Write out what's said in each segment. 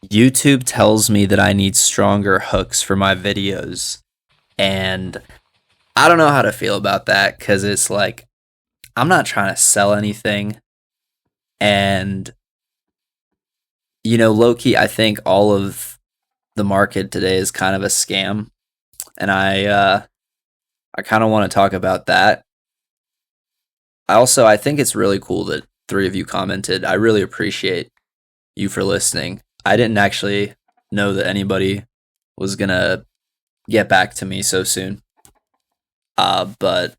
YouTube tells me that I need stronger hooks for my videos, and I don't know how to feel about that because it's like I'm not trying to sell anything, and low key, I think all of the market today is kind of a scam, and I kind of want to talk about that. I think it's really cool that three of you commented. I really appreciate you for listening. I didn't actually know that anybody was gonna get back to me so soon. But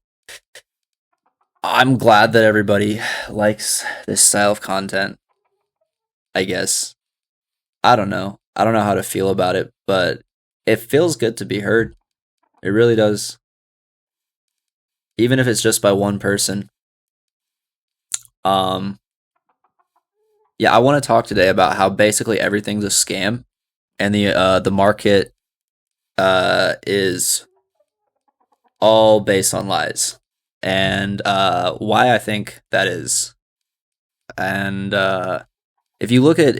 I'm glad that everybody likes this style of content. I guess I don't know. I don't know how to feel about it, but it feels good to be heard. It really does, even if it's just by one person. Um, yeah, I want to talk today about how basically everything's a scam, and the market is all based on lies, and why I think that is. And if you look at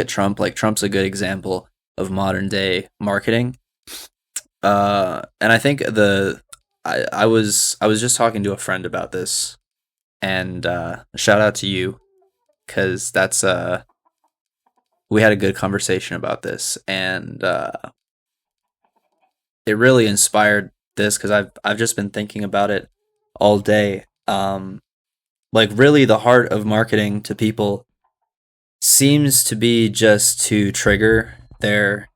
Trump, like Trump's a good example of modern day marketing. And I think I was just talking to a friend about this, and shout out to you because that's we had a good conversation about this, and it really inspired this because I've just been thinking about it all day. Like really, the heart of marketing to people seems to be just to trigger their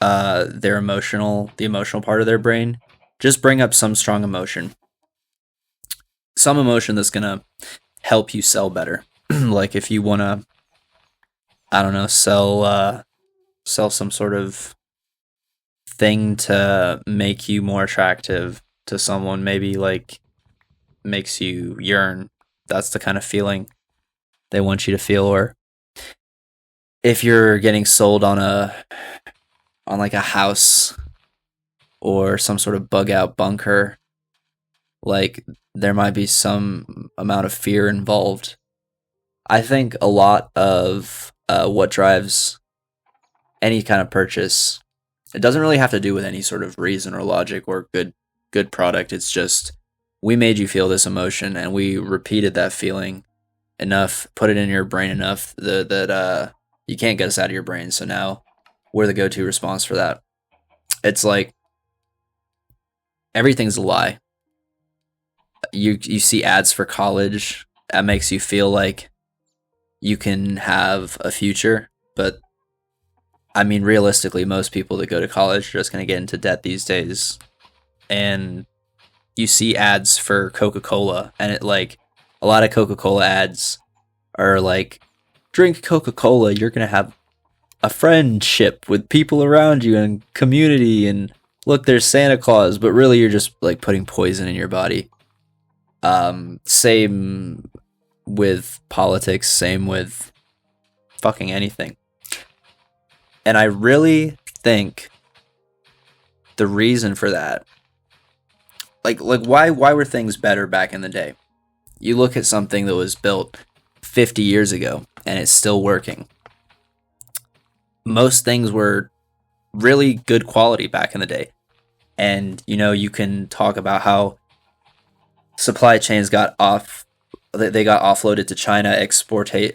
the emotional part of their brain. Just bring up some strong emotion, some emotion that's gonna help you sell better. Like if you wanna, I don't know, sell some sort of thing to make you more attractive to someone, maybe like makes you yearn. That's the kind of feeling they want you to feel. Or if you're getting sold on like a house or some sort of bug out bunker, like there might be some amount of fear involved. I think a lot of what drives any kind of purchase, it doesn't really have to do with any sort of reason or logic or good product. It's just we made you feel this emotion and we repeated that feeling enough, put it in your brain enough that you can't get us out of your brain. So now we're the go-to response for that. It's like everything's a lie. You see ads for college that makes you feel like you can have a future, but I mean realistically most people that go to college are just going to get into debt these days. And you see ads for Coca-Cola, and it like a lot of Coca-Cola ads are like, drink Coca-Cola, you're going to have a friendship with people around you and community, and look, there's Santa Claus, but really you're just like putting poison in your body. Same with politics, same with fucking anything. And I really think the reason for that, like why were things better back in the day? You look at something that was built 50 years ago and it's still working. Most things were really good quality back in the day. And you can talk about how supply chains they got offloaded to China,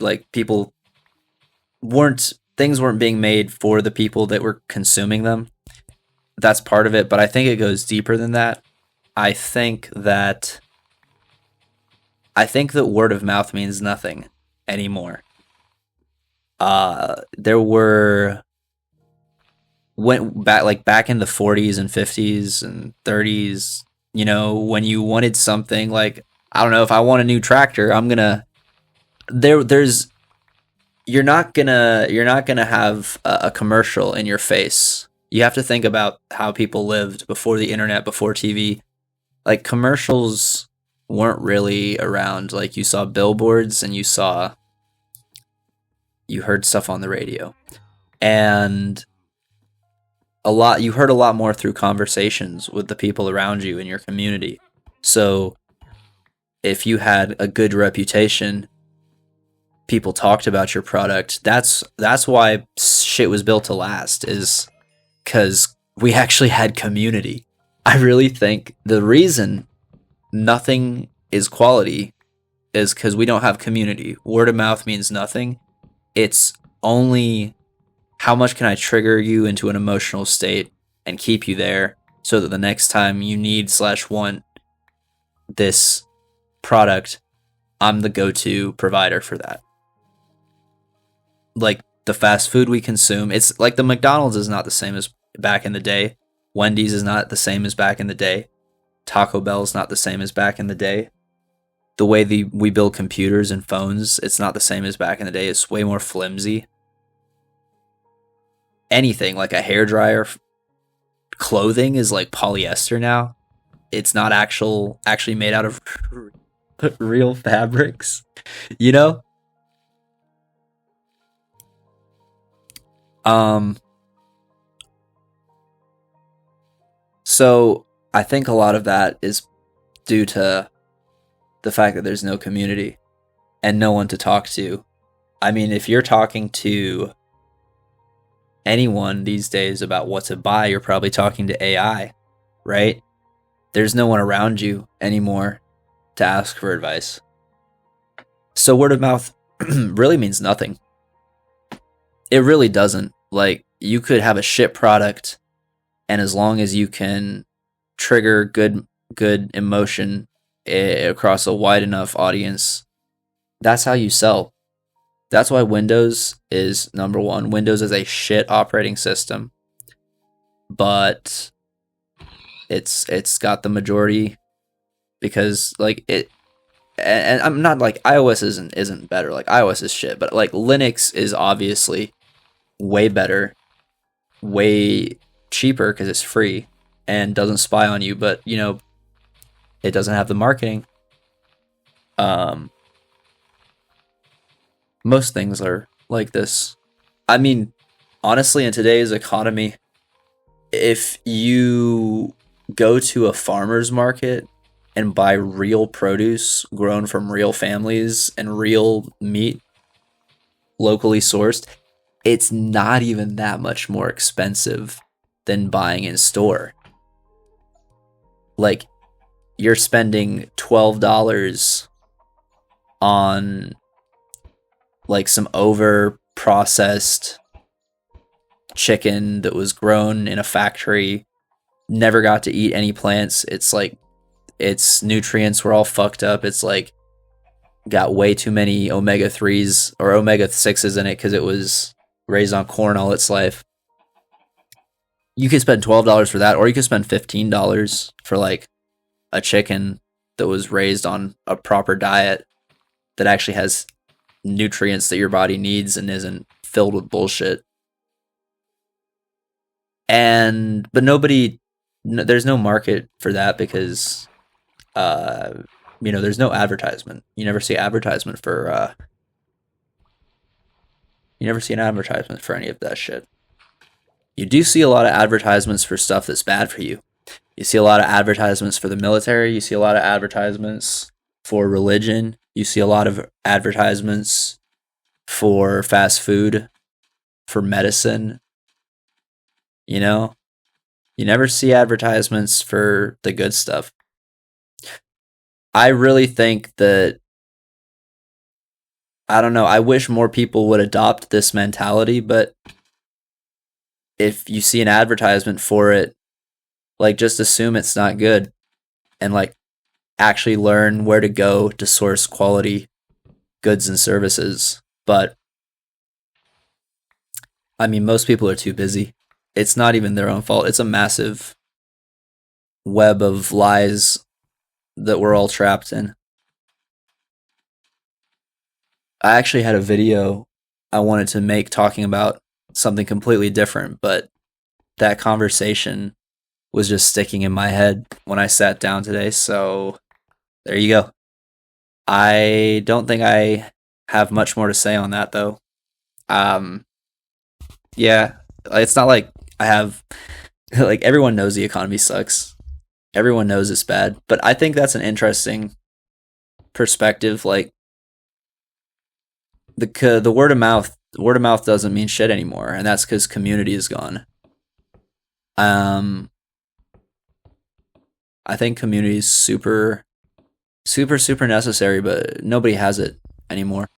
like people things weren't being made for the people that were consuming them. That's part of it, but I think it goes deeper than that. I think that word of mouth means nothing anymore. There were went back in the 40s and 50s and 30s, when you wanted something like, I don't know, if I want a new tractor, I'm gonna there's you're not gonna have a commercial in your face. You have to think about how people lived before the internet, before TV. Like commercials weren't really around. Like you saw billboards and you heard stuff on the radio, and you heard a lot more through conversations with the people around you in your community. So if you had a good reputation, people talked about your product. That's why shit was built to last, is because we actually had community. I really think the reason nothing is quality is because we don't have community. Word of mouth means nothing. It's only how much can I trigger you into an emotional state and keep you there so that the next time you need / want this product, I'm the go-to provider for that. Like the fast food we consume, it's like the McDonald's is not the same as back in the day. Wendy's is not the same as back in the day. Taco Bell is not the same as back in the day. The way we build computers and phones, it's not the same as back in the day. It's way more flimsy. Anything like a hairdryer, clothing is like polyester now. It's not actually made out of real fabrics, you know? So I think a lot of that is due to the fact that there's no community and no one to talk to. I mean, if you're talking to anyone these days about what to buy, you're probably talking to AI, right? There's no one around you anymore to ask for advice. So word of mouth really means nothing. It really doesn't. Like, you could have a shit product, and as long as you can trigger good emotion across a wide enough audience, that's how you sell. That's why Windows is number one. Windows is a shit operating system, but it's got the majority because like it. And I'm not like iOS isn't better. Like iOS is shit, but like Linux is obviously way better, way cheaper because it's free and doesn't spy on you. But you know, it doesn't have the marketing. Most things are like this. I mean, honestly, in today's economy, if you go to a farmer's market and buy real produce grown from real families and real meat locally sourced, it's not even that much more expensive than buying in store. Like, you're spending $12 on like some over processed chicken that was grown in a factory, never got to eat any plants. It's like its nutrients were all fucked up. It's like got way too many omega-3s or omega-6s in it because it was raised on corn all its life. You could spend $12 for that, or you could spend $15 for like a chicken that was raised on a proper diet that actually has nutrients that your body needs and isn't filled with bullshit. But there's no market for that because there's no advertisement. You never see advertisement for you never see an advertisement for any of that shit. You do see a lot of advertisements for stuff that's bad for you. You see a lot of advertisements for the military. You see a lot of advertisements for religion. You see a lot of advertisements for fast food, for medicine. You know, you never see advertisements for the good stuff. I really think that, I don't know, I wish more people would adopt this mentality, but if you see an advertisement for it, like, just assume it's not good and like actually learn where to go to source quality goods and services. But I mean, most people are too busy. It's not even their own fault. It's a massive web of lies that we're all trapped in. I actually had a video I wanted to make talking about something completely different, but that conversation was just sticking in my head when I sat down today. So there you go. I don't think I have much more to say on that though. Yeah, it's not like I have like, everyone knows the economy sucks. Everyone knows it's bad, but I think that's an interesting perspective. Like, the word of mouth doesn't mean shit anymore, and that's because community is gone. Um, I think community is super, super, super necessary, but nobody has it anymore.